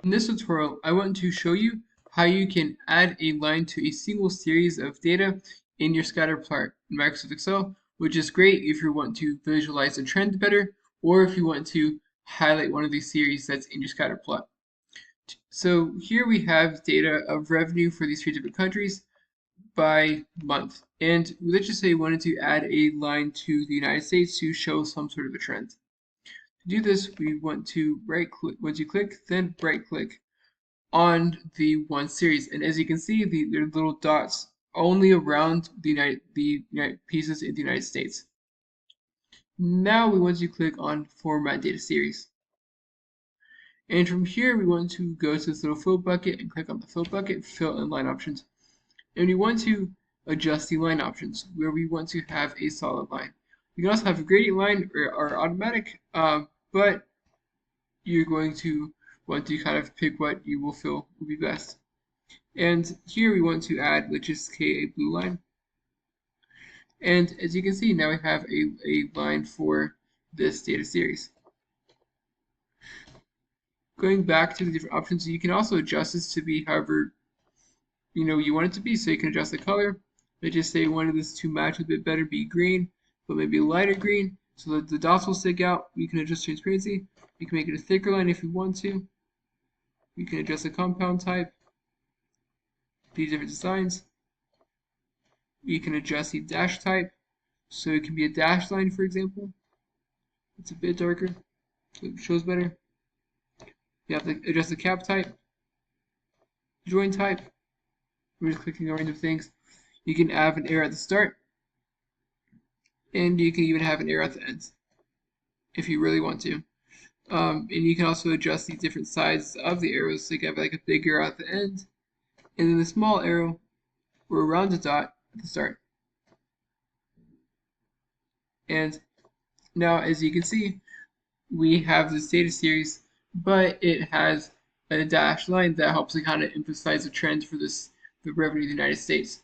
In this tutorial, I want to show you how you can add a line to a single series of data in your scatter plot in Microsoft Excel, which is great if you want to visualize a trend better, or if you want to highlight one of these series that's in your scatter plot. So here we have data of revenue for these three different countries by month. And let's just say we wanted to add a line to the United States to show some sort of a trend. To do this, we want to right click, once you click, then right click on the one series. And as you can see, there are little dots only around the United pieces in the United States. Now we want to click on Format Data Series. And from here, we want to go to this little fill bucket and click on the fill bucket, fill and line options. And we want to adjust the line options where we want to have a solid line. You can also have a gradient line or automatic, but you're going to want to kind of pick what you will feel will be best. And here we want to add, let's just say, a blue line. And as you can see, now we have a line for this data series. Going back to the different options, you can also adjust this to be however you want it to be. So you can adjust the color. Let's just say you wanted this to match a bit better, be green, but maybe a lighter green, so that the dots will stick out. We can adjust transparency. We can make it a thicker line if we want to. We can adjust the compound type, these different designs. We can adjust the dash type, so it can be a dash line, for example. It's a bit darker, so it shows better. You have to adjust the cap type, join type. We're just clicking a range of things. You can have an arrow at the start, and you can even have an arrow at the end, if you really want to. And you can also adjust the different sizes of the arrows, so you can have like a big arrow at the end, and then a small arrow or a rounded dot at the start. And now, as you can see, we have this data series, but it has a dashed line that helps to kind of emphasize the trend for the revenue of the United States.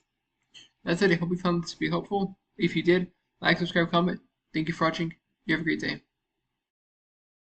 That's it. I hope you found this to be helpful. If you did, like, subscribe, comment. Thank you for watching. You have a great day.